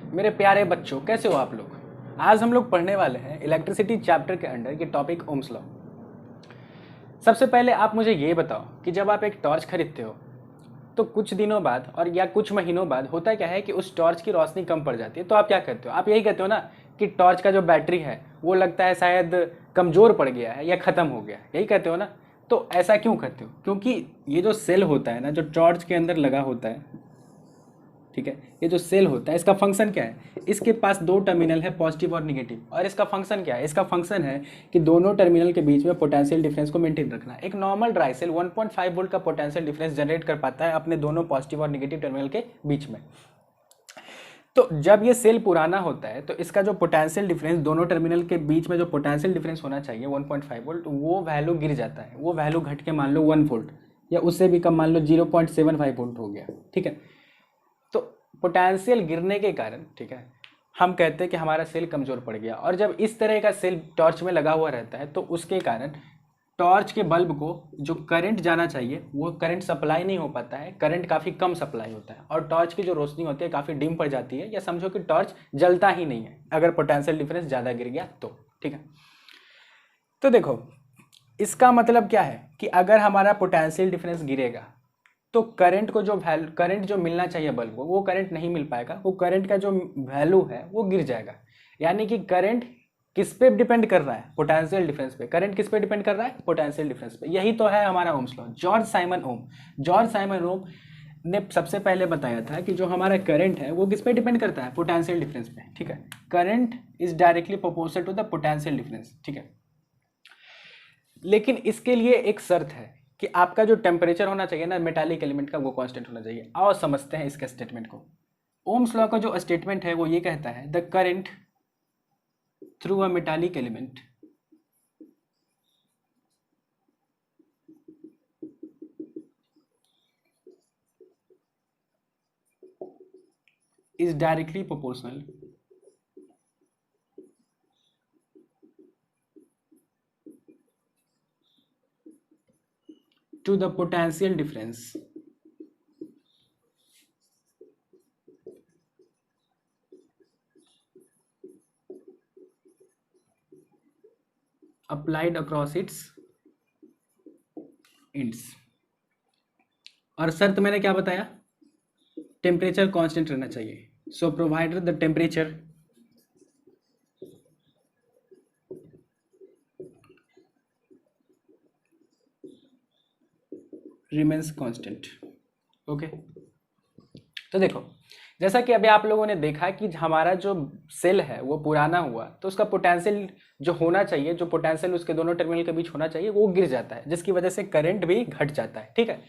मेरे प्यारे बच्चों, कैसे हो आप लोग। आज हम लोग पढ़ने वाले हैं इलेक्ट्रिसिटी चैप्टर के अंडर ये टॉपिक ओम्स लॉ। सबसे पहले आप मुझे ये बताओ कि जब आप एक टॉर्च खरीदते हो तो कुछ दिनों बाद और या कुछ महीनों बाद होता क्या है कि उस टॉर्च की रोशनी कम पड़ जाती है। तो आप क्या करते हो? आप यही कहते हो ना कि टॉर्च का जो बैटरी है वो लगता है शायद कमज़ोर पड़ गया है या ख़त्म हो गया है, यही कहते हो ना। तो ऐसा क्यों करते हो? क्योंकि ये जो सेल होता है ना, जो टॉर्च के अंदर लगा होता है, ठीक है, ये जो सेल होता है इसका फंक्शन क्या है? इसके पास दो टर्मिनल है, पॉजिटिव और निगेटिव, और इसका फंक्शन क्या है? इसका फंक्शन है कि दोनों टर्मिनल के बीच में पोटेंशियल डिफरेंस को मेंटेन रखना। एक नॉर्मल ड्राई सेल 1.5 वोल्ट का पोटेंशियल डिफरेंस जनरेट कर पाता है अपने दोनों पॉजिटिव और निगेटिव टर्मिनल के बीच में। तो जब ये सेल पुराना होता है तो इसका जो पोटेंशियल डिफरेंस दोनों टर्मिनल के बीच में जो पोटेंशियल डिफरेंस होना चाहिए 1.5 वोल्ट, वो वैल्यू गिर जाता है। वो वैल्यू घट के मान लो 1 वोल्ट या उससे भी कम, मान लो 0.75 वोल्ट हो गया, ठीक है। तो पोटेंशियल गिरने के कारण, ठीक है, हम कहते हैं कि हमारा सेल कमज़ोर पड़ गया। और जब इस तरह का सेल टॉर्च में लगा हुआ रहता है तो उसके कारण टॉर्च के बल्ब को जो करंट जाना चाहिए वो करंट सप्लाई नहीं हो पाता है, करंट काफ़ी कम सप्लाई होता है और टॉर्च की जो रोशनी होती है काफ़ी डिम पड़ जाती है, या समझो कि टॉर्च जलता ही नहीं है अगर पोटेंशियल डिफरेंस ज़्यादा गिर गया तो, ठीक है। तो देखो, इसका मतलब क्या है कि अगर हमारा पोटेंशियल डिफरेंस गिरेगा तो करंट को जो करंट जो मिलना चाहिए बल्ब को वो करंट नहीं मिल पाएगा, वो करंट का जो वैल्यू है वो गिर जाएगा। यानी कि करंट किस पे डिपेंड कर रहा है? पोटेंशियल डिफरेंस पे। करंट किस पे डिपेंड कर रहा है? पोटेंशियल डिफरेंस पे। यही तो है हमारा ओम्स लॉ। जॉर्ज साइमन ओम ने सबसे पहले बताया था कि जो हमारा करंट है वो किस पे डिपेंड करता है? पोटेंशियल डिफरेंस पे, ठीक है। Current is directly proportional to the potential difference, ठीक है। लेकिन इसके लिए एक शर्त है कि आपका जो टेम्परेचर होना चाहिए ना मेटालिक एलिमेंट का, वो कांस्टेंट होना चाहिए। आओ समझते हैं इसके स्टेटमेंट को। ओम्स लॉ का जो स्टेटमेंट है वो ये कहता है the current through a metallic element is directly proportional to the potential difference applied across its ends। और शर्त मैंने क्या बताया? टेम्परेचर कांस्टेंट रहना चाहिए। So provided the temperature remains constant, okay. तो देखो, जैसा कि अभी आप लोगों ने देखा कि हमारा जो सेल है वो पुराना हुआ तो उसका पोटेंशियल जो होना चाहिए, जो पोटेंशियल उसके दोनों टर्मिनल के बीच होना चाहिए, वो गिर जाता है, जिसकी वजह से करंट भी घट जाता है, ठीक है।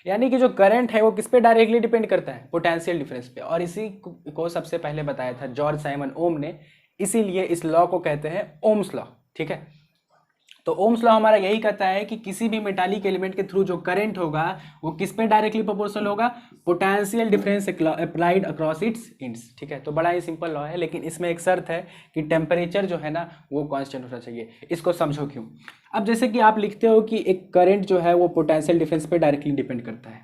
यानी कि जो करंट है वो किस पे डायरेक्टली डिपेंड करता है? पोटेंशियल डिफरेंस पे। और इसी को सबसे पहले बताया था जॉर्ज साइमन ओम ने, इसीलिए इस लॉ को कहते हैं ओम्स लॉ, ठीक है। तो ओम्स लॉ हमारा यही कहता है कि किसी भी मेटालिक एलिमेंट के थ्रू जो करंट होगा वो किस पे डायरेक्टली प्रोपोर्शनल होगा? Potential difference applied across its ends, ठीक है। तो बड़ा ही सिंपल लॉ है, लेकिन इसमें एक शर्त है कि टेम्परेचर जो है ना वो कांस्टेंट होना चाहिए। इसको समझो क्यों। अब जैसे कि आप लिखते हो कि एक करंट जो है वो पोटेंशियल डिफरेंस पे डायरेक्टली डिपेंड करता है,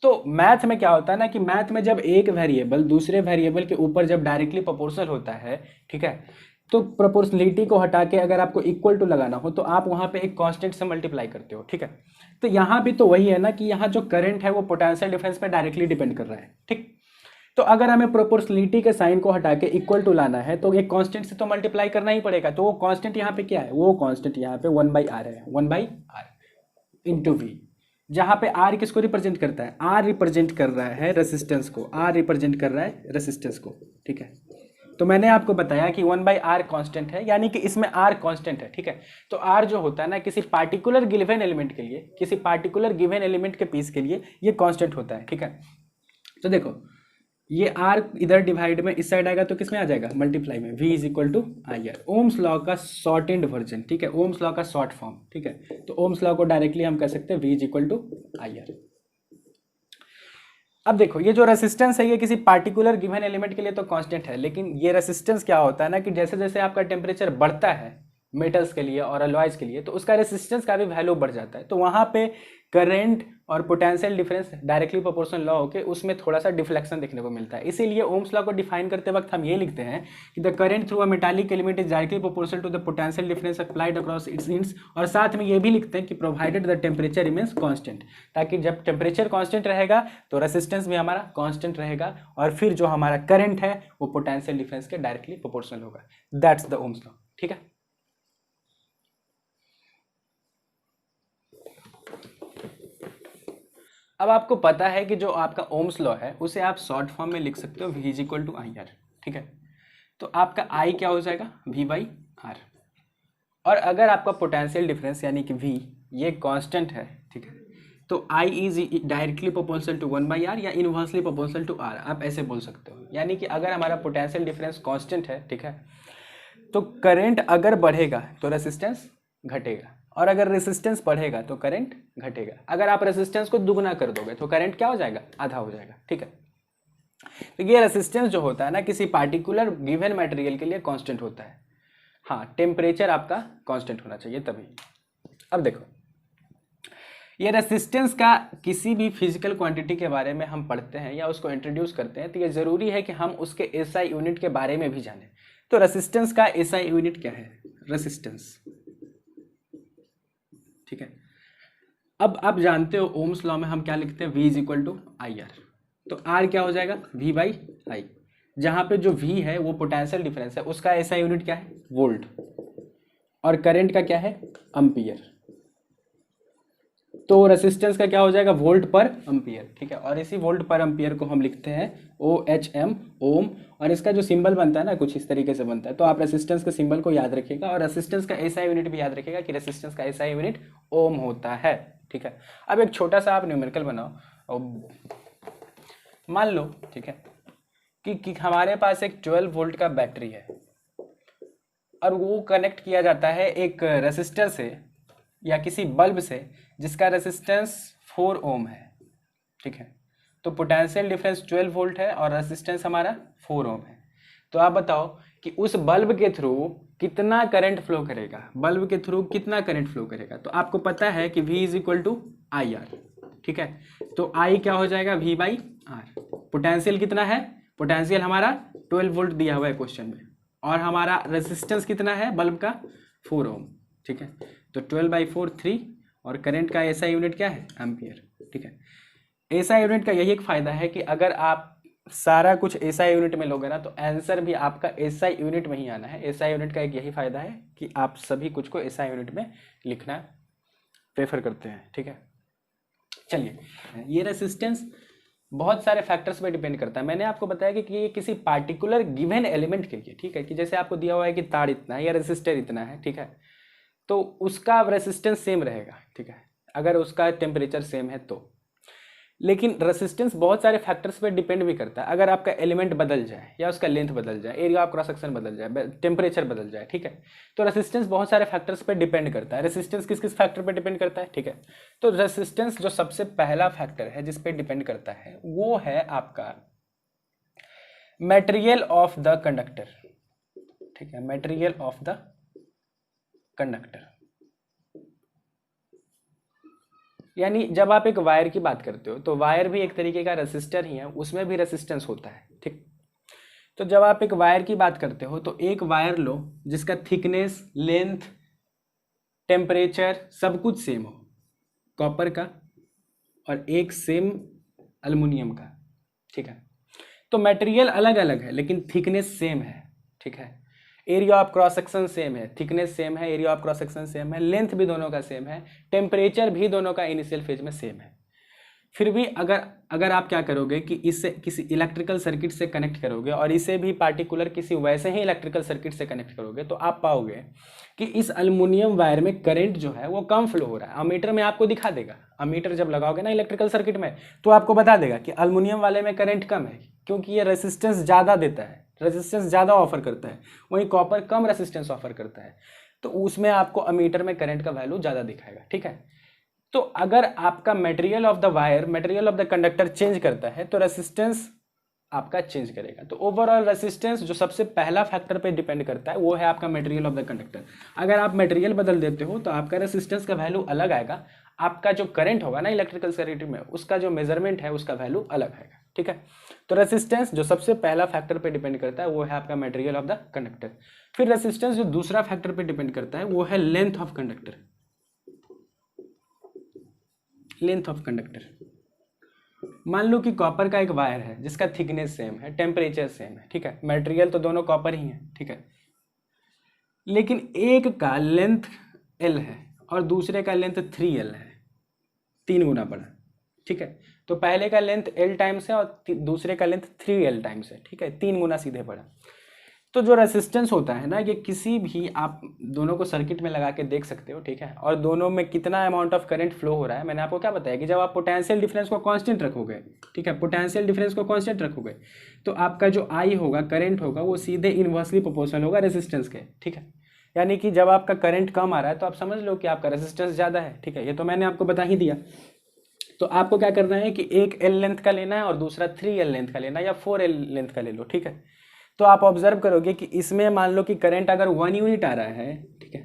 तो मैथ में क्या होता है ना कि मैथ में जब एक वेरिएबल दूसरे वेरिएबल के ऊपर जब डायरेक्टली प्रोपोर्शनल होता है, ठीक है, तो प्रोपोर्शनलिटी को हटा के अगर आपको इक्वल टू लगाना हो तो आप वहां पे एक कांस्टेंट से मल्टीप्लाई करते हो, ठीक है। तो यहाँ भी तो वही है ना कि यहाँ जो करंट है वो पोटेंशियल डिफरेंस पे डायरेक्टली डिपेंड कर रहा है, ठीक। तो अगर हमें प्रोपोर्शनलिटी के साइन को हटा के इक्वल टू लाना है तो एक कांस्टेंट से तो मल्टीप्लाई करना ही पड़ेगा। तो वो कांस्टेंट यहाँ पे क्या है? वो कांस्टेंट यहाँ पे 1/r है, 1/r इंटू वी, जहाँ पे आर किसको रिप्रेजेंट करता है? आर रिप्रेजेंट कर रहा है रेसिस्टेंस को, आर रिप्रेजेंट कर रहा है रेसिस्टेंस को, ठीक है। तो मैंने आपको बताया कि 1/r कांस्टेंट है, यानी कि इसमें r कांस्टेंट है, ठीक है। तो r जो होता है ना किसी पार्टिकुलर गिवन एलिमेंट के लिए, किसी पार्टिकुलर गिवन एलिमेंट के पीस के लिए ये कांस्टेंट होता है, ठीक है। तो देखो, ये r इधर डिवाइड में इस साइड आएगा तो किस में आ जाएगा? मल्टीप्लाई में। v is equal to IR, Ohm's law का शॉर्ट एंड वर्जन, ठीक है, ओम्स लॉ का शॉर्ट फॉर्म, ठीक है। तो ओम्स लॉ को डायरेक्टली हम कह सकते हैं v is equal to IR। अब देखो, ये जो रेसिस्टेंस है ये किसी पार्टिकुलर गिवन एलिमेंट के लिए तो कांस्टेंट है, लेकिन ये रेसिस्टेंस क्या होता है ना कि जैसे जैसे आपका टेम्परेचर बढ़ता है मेटल्स के लिए और अलॉयज के लिए तो उसका रेसिस्टेंस का भी वैल्यू बढ़ जाता है। तो वहाँ पे करंट और potential difference directly proportional law होके उसमें थोड़ा सा डिफ्लेक्शन देखने को मिलता है। इसीलिए ओम्स लॉ को डिफाइन करते वक्त हम ये लिखते हैं कि the current through a metallic element is directly proportional to the potential difference applied across its ends, और साथ में ये भी लिखते हैं कि provided the temperature remains constant, ताकि जब टेम्परेचर कांस्टेंट रहेगा तो रेसिस्टेंस भी हमारा कांस्टेंट रहेगा और फिर जो हमारा करंट है वो पोटेंशियल डिफरेंस के डायरेक्टली प्रोपोर्शनल होगा। That's the Ohm's law. ठीक है, अब आपको पता है कि जो आपका ओम्स लॉ है उसे आप शॉर्ट फॉर्म में लिख सकते हो V is equal to I R. ठीक है, तो आपका I क्या हो जाएगा V बाई आर, और अगर आपका पोटेंशियल डिफरेंस यानी कि V ये कांस्टेंट है, ठीक है, तो I is directly proportional to 1 by R या इनवर्सली प्रोपोर्शनल टू R, आप ऐसे बोल सकते हो। यानी कि अगर हमारा पोटेंशियल डिफरेंस कांस्टेंट है, ठीक है, तो करंट अगर बढ़ेगा तो रेसिस्टेंस घटेगा, और अगर रेसिस्टेंस बढ़ेगा तो करंट घटेगा। अगर आप रेसिस्टेंस को दुगना कर दोगे तो करंट क्या हो जाएगा, आधा हो जाएगा। ठीक है, तो ये रेसिस्टेंस जो होता है ना किसी पार्टिकुलर गिवन मटेरियल के लिए कांस्टेंट होता है। हाँ, टेम्परेचर आपका कांस्टेंट होना चाहिए तभी। अब देखो, ये रेसिस्टेंस का किसी भी फिजिकल क्वांटिटी के बारे में हम पढ़ते हैं या उसको इंट्रोड्यूस करते हैं तो ये ज़रूरी है कि हम उसके एसआई यूनिट के बारे में भी जानें। तो रेसिस्टेंस का एसआई यूनिट क्या है, रेसिस्टेंस। ठीक है, अब आप जानते हो ओम्स लॉ में हम क्या लिखते हैं, V is equal to I R, तो R क्या हो जाएगा V बाई आई, जहाँ पे जो V है वो पोटेंशियल डिफरेंस है, उसका एसआई यूनिट क्या है, वोल्ट, और करंट का क्या है, एम्पियर। तो रेसिस्टेंस का क्या हो जाएगा, वोल्ट पर एम्पियर। ठीक है, और इसी वोल्ट पर एम्पियर को हम लिखते हैं OHM, ओम, और इसका जो सिंबल बनता है ना कुछ इस तरीके से बनता है। तो आप रेसिस्टेंस के सिंबल को याद रखिएगा और रेसिस्टेंस का एसआई यूनिट भी याद रखिएगा कि रेसिस्टेंस का एसआई यूनिट ओम होता है। ठीक है, अब एक छोटा सा आप न्यूमेरिकल बनाओ और मान लो, ठीक है, कि हमारे पास एक 12 वोल्ट का बैटरी है और वो कनेक्ट किया जाता है एक रेसिस्टर से या किसी बल्ब से जिसका रेसिस्टेंस 4 ओम है। ठीक है, तो पोटेंशियल डिफरेंस 12 वोल्ट है और रेसिस्टेंस हमारा 4 ओम है। तो आप बताओ कि उस बल्ब के थ्रू कितना करंट फ्लो करेगा, बल्ब के थ्रू कितना करंट फ्लो करेगा। तो आपको पता है कि V is equal to I R. ठीक है, तो I क्या हो जाएगा, V बाई आर। पोटेंशियल कितना है, पोटेंशियल हमारा 12 वोल्ट दिया हुआ है क्वेश्चन में, और हमारा रेसिस्टेंस कितना है बल्ब का, 4 ओम। ठीक है, तो 12 बाई 4 3, और करंट का एसआई यूनिट क्या है, एम्पियर। ठीक है, एसआई यूनिट का यही एक फायदा है कि अगर आप सारा कुछ एसआई यूनिट में लोगे ना तो आंसर भी आपका एसआई यूनिट में ही आना है। एसआई यूनिट का एक यही फायदा है कि आप सभी कुछ को एसआई यूनिट में लिखना प्रेफर करते हैं। ठीक है, चलिए, ये रेसिस्टेंस बहुत सारे फैक्टर्स पे डिपेंड करता है। मैंने आपको बताया कि ये किसी पार्टिकुलर गिवन एलिमेंट के लिए, ठीक है, कि जैसे आपको दिया हुआ है कि तार इतना है या रेसिस्टर इतना है, ठीक है, तो उसका रेसिस्टेंस सेम रहेगा। ठीक है, अगर उसका टेम्परेचर सेम है तो। लेकिन रेसिस्टेंस बहुत सारे फैक्टर्स पे डिपेंड भी करता है। अगर आपका एलिमेंट बदल जाए या उसका लेंथ बदल जाए, एरिया ऑफ क्रॉस सेक्शन बदल जाए, टेम्परेचर बदल जाए, ठीक है, तो रेसिस्टेंस बहुत सारे फैक्टर्स पे डिपेंड करता है। रेसिस्टेंस किस किस फैक्टर पे डिपेंड करता है, ठीक है, तो रेसिस्टेंस जो सबसे पहला फैक्टर है जिस पे डिपेंड करता है वो है आपका मटेरियल ऑफ द कंडक्टर। ठीक है, मटेरियल ऑफ द कंडक्टर, यानी जब आप एक वायर की बात करते हो तो वायर भी एक तरीके का रेसिस्टर ही है, उसमें भी रेसिस्टेंस होता है। ठीक, तो जब आप एक वायर की बात करते हो तो एक वायर लो जिसका थिकनेस, लेंथ, टेम्परेचर सब कुछ सेम हो, कॉपर का और एक सेम एल्युमिनियम का। ठीक है, तो मटेरियल अलग अलग है लेकिन थिकनेस सेम है। ठीक है, area of cross section same है, थिकनेस सेम है, area of cross section same है, लेंथ भी दोनों का सेम है, टेम्परेचर भी दोनों का इनिशियल फेज में सेम है। फिर भी अगर आप क्या करोगे कि इससे किसी इलेक्ट्रिकल सर्किट से कनेक्ट करोगे और इसे भी पार्टिकुलर किसी वैसे ही इलेक्ट्रिकल सर्किट से कनेक्ट करोगे तो आप पाओगे कि इस एल्युमिनियम वायर में करंट जो है वो कम फ्लो हो रहा है। अमीटर में आपको दिखा देगा, अमीटर जब लगाओगे ना इलेक्ट्रिकल सर्किट में तो आपको बता देगा कि एल्युमिनियम वाले में करंट कम है क्योंकि ये रेसिस्टेंस ज़्यादा देता है, रेसिस्टेंस ज़्यादा ऑफर करता है, वहीं कॉपर कम रेसिस्टेंस ऑफर करता है, तो उसमें आपको अमीटर में करंट का वैल्यू ज़्यादा दिखाएगा। ठीक है, तो अगर आपका material of the wire, material of the conductor change करता है तो रेसिस्टेंस आपका चेंज करेगा। तो ओवरऑल रेसिस्टेंस जो सबसे पहला फैक्टर पे डिपेंड करता है वो है आपका मटेरियल ऑफ द कंडक्टर। अगर आप मटेरियल बदल देते हो तो आपका रेसिस्टेंस का वैल्यू अलग आएगा। आपका जो करंट होगा ना इलेक्ट्रिकल सर्किट में, उसका जो मेजरमेंट है उसका वैल्यू अलग है, ठीक है। तो रेसिस्टेंस जो सबसे पहला फैक्टर पे डिपेंड करता है वो है आपका मटेरियल ऑफ द कंडक्टर। फिर रेसिस्टेंस जो दूसरा फैक्टर पे डिपेंड करता है वो है length of conductor. Length of conductor, मान लो कि कॉपर का एक वायर है जिसका थिकनेस सेम है, टेम्परेचर सेम है, ठीक है, मटेरियल तो दोनों कॉपर ही है, ठीक है, लेकिन एक का लेंथ L है और दूसरे का लेंथ 3L है, 3 गुना बड़ा, ठीक है। तो पहले का लेंथ L टाइम्स है और दूसरे का लेंथ 3L टाइम्स है, ठीक है, 3 गुना सीधे बड़ा। तो जो रेसिस्टेंस होता है ना, ये किसी भी आप दोनों को सर्किट में लगा के देख सकते हो, ठीक है, और दोनों में कितना अमाउंट ऑफ करंट फ्लो हो रहा है। मैंने आपको क्या बताया कि जब आप पोटेंशियल डिफरेंस को कांस्टेंट रखोगे, ठीक है, पोटेंशियल डिफरेंस को कांस्टेंट रखोगे तो आपका जो I होगा, करंट होगा, वो सीधे इन्वर्सली प्रोपोर्शनल होगा रेसिस्टेंस के, ठीक है। यानी कि जब आपका करंट कम आ रहा है तो आप समझ लो कि आपका रेसिस्टेंस ज़्यादा है, ठीक है, ये तो मैंने आपको बता ही दिया। तो आपको क्या करना है कि एक L लेंथ का लेना है और दूसरा 3L लेंथ का लेना है, या 4L लेंथ का ले लो, ठीक है। तो आप ऑब्जर्व करोगे कि इसमें मान लो कि करंट अगर 1 यूनिट आ रहा है, ठीक है,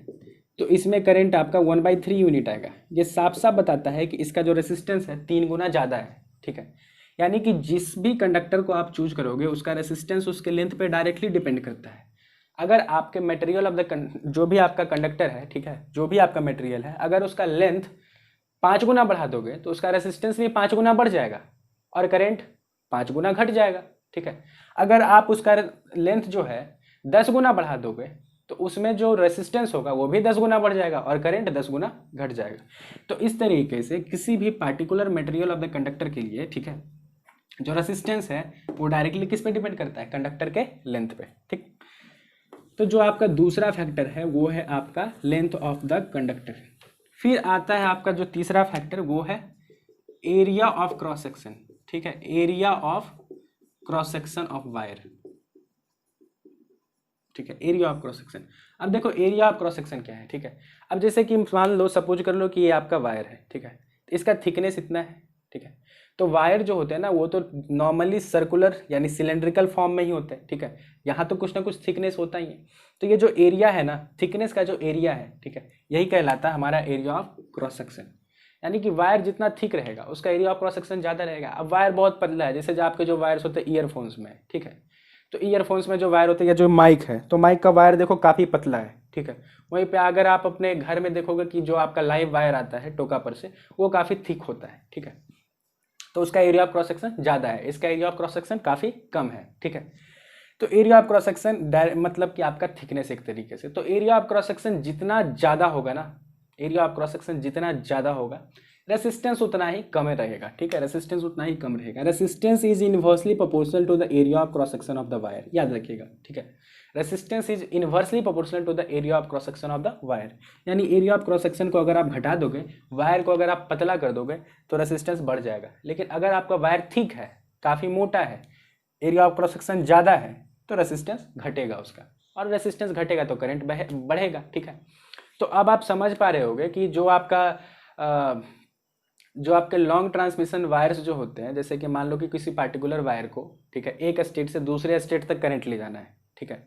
तो इसमें करंट आपका 1/3 यूनिट आएगा। ये साफ साफ बताता है कि इसका जो रेसिस्टेंस है 3 गुना ज़्यादा है, ठीक है। यानी कि जिस भी कंडक्टर को आप चूज करोगे उसका रेसिस्टेंस उसके लेंथ पे डायरेक्टली डिपेंड करता है। अगर आपके मटेरियल ऑफ द जो भी आपका कंडक्टर है, ठीक है, जो भी आपका मटेरियल है, अगर उसका लेंथ 5 गुना बढ़ा दोगे तो उसका रेसिस्टेंस भी 5 गुना बढ़ जाएगा और करंट 5 गुना घट जाएगा, ठीक है। अगर आप उसका लेंथ जो है 10 गुना बढ़ा दोगे तो उसमें जो रेसिस्टेंस होगा वो भी 10 गुना बढ़ जाएगा और करंट 10 गुना घट जाएगा। तो इस तरीके से किसी भी particular material of the conductor के लिए, ठीक है, जो रेसिस्टेंस है वो डायरेक्टली किस पे डिपेंड करता है, कंडक्टर के लेंथ पे, ठीक। तो जो आपका दूसरा फैक्टर है वो है आपका लेंथ ऑफ द कंडक्टर। फिर आता है आपका जो तीसरा फैक्टर वो है एरिया ऑफ क्रॉस सेक्शन, ठीक है, area of cross section of wire, ठीक है, एरिया ऑफ क्रॉस सेक्शन। अब देखो एरिया ऑफ क्रॉस सेक्शन क्या है, ठीक है। अब जैसे कि मान लो, सपोज कर लो कि ये आपका वायर है, ठीक है, इसका थिकनेस इतना है, ठीक है। तो वायर जो होते हैं ना वो तो नॉर्मली सर्कुलर यानी सिलेंड्रिकल फॉर्म में ही होते हैं, ठीक है, यहाँ तो कुछ ना कुछ थिकनेस होता ही है। तो ये जो एरिया है ना, थिकनेस का जो एरिया है, ठीक है, यही कहलाता है हमारा एरिया ऑफ क्रॉस सेक्शन। यानी कि वायर जितना थिक रहेगा उसका एरिया ऑफ क्रॉस सेक्शन ज़्यादा रहेगा। अब वायर बहुत पतला है, जैसे जो आपके जो वायर्स होते हैं ईयरफोन्स में, ठीक है, तो ईयरफोन्स में जो वायर होते हैं या जो माइक है, तो माइक का वायर देखो काफ़ी पतला है, ठीक है। वहीं पे अगर आप अपने घर में देखोगे कि जो आपका लाइव वायर आता है टोका पर से, वो काफ़ी थिक होता है, ठीक है, तो उसका एरिया ऑफ क्रॉस सेक्शन ज़्यादा है, इसका एरिया ऑफ क्रॉस सेक्शन काफ़ी कम है, ठीक है। तो एरिया ऑफ क्रॉस सेक्शन मतलब कि आपका थिकनेस एक तरीके से। तो एरिया ऑफ क्रॉस सेक्शन जितना ज़्यादा होगा ना, एरिया ऑफ क्रॉस सेक्शन जितना ज़्यादा होगा, रेसिस्टेंस उतना ही कम रहेगा, ठीक है, रेसिस्टेंस उतना ही कम रहेगा। Resistance is inversely proportional to the area of cross section of the wire, याद रखिएगा, ठीक है। Resistance is inversely proportional to the area of cross section of the wire. यानी एरिया ऑफ क्रॉस सेक्शन को अगर आप घटा दोगे, वायर को अगर आप पतला कर दोगे तो रेसिस्टेंस बढ़ जाएगा। लेकिन अगर आपका वायर थिक है, काफ़ी मोटा है, एरिया ऑफ क्रॉस सेक्शन ज़्यादा है, तो रेसिस्टेंस घटेगा उसका, और रेसिस्टेंस घटेगा तो करंट बढ़ेगा, ठीक है। तो अब आप समझ पा रहे होगे कि जो आपके लॉन्ग ट्रांसमिशन वायर्स जो होते हैं, जैसे कि मान लो कि किसी पार्टिकुलर वायर को, ठीक है, एक स्टेट से दूसरे स्टेट तक करंट ले जाना है, ठीक है,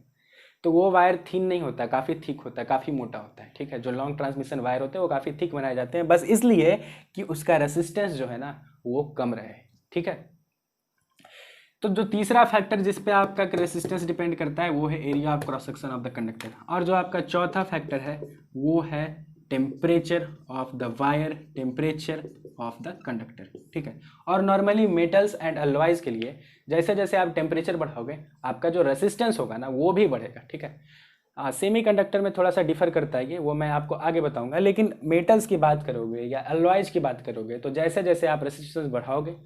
तो वो वायर थिन नहीं होता, काफ़ी थिक होता है, काफ़ी मोटा होता है, ठीक है। जो लॉन्ग ट्रांसमिशन वायर होते हैं वो काफ़ी थिक बनाए जाते हैं, बस इसलिए कि उसका रेसिस्टेंस जो है ना वो कम रहे, ठीक है। तो जो तीसरा फैक्टर जिस पे आपका रेसिस्टेंस डिपेंड करता है वो है area of cross section of the conductor. और जो आपका चौथा फैक्टर है वो है temperature of the wire, temperature of the conductor, ठीक है। और नॉर्मली मेटल्स एंड अलॉयज के लिए जैसे जैसे आप टेम्परेचर बढ़ाओगे आपका जो रेसिस्टेंस होगा ना वो भी बढ़ेगा, ठीक है। सेमी कंडक्टर में थोड़ा सा डिफर करता है ये, वो मैं आपको आगे बताऊंगा। लेकिन मेटल्स की बात करोगे या अलॉयज की बात करोगे तो जैसे जैसे आप रेसिस्टेंस बढ़ाओगे,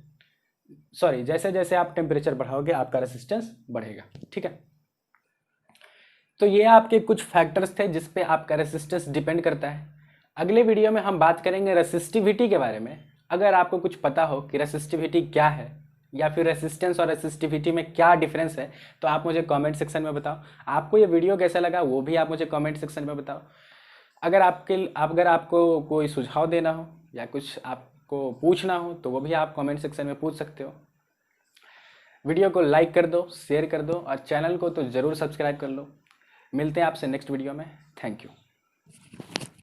जैसे जैसे आप टेम्परेचर बढ़ाओगे आपका रेसिस्टेंस बढ़ेगा, ठीक है। तो ये आपके कुछ फैक्टर्स थे जिस पे आपका रेसिस्टेंस डिपेंड करता है। अगले वीडियो में हम बात करेंगे रेसिस्टिविटी के बारे में। अगर आपको कुछ पता हो कि रेसिस्टिविटी क्या है या फिर रेसिस्टेंस और रेसिस्टिविटी में क्या डिफरेंस है तो आप मुझे कमेंट सेक्शन में बताओ। आपको ये वीडियो कैसा लगा वो भी आप मुझे कमेंट सेक्शन में बताओ। अगर आपको कोई सुझाव देना हो या कुछ आपको पूछना हो तो वो भी आप कमेंट सेक्शन में पूछ सकते हो। वीडियो को लाइक कर दो, शेयर कर दो और चैनल को तो ज़रूर सब्सक्राइब कर लो। मिलते हैं आपसे नेक्स्ट वीडियो में। Thank you.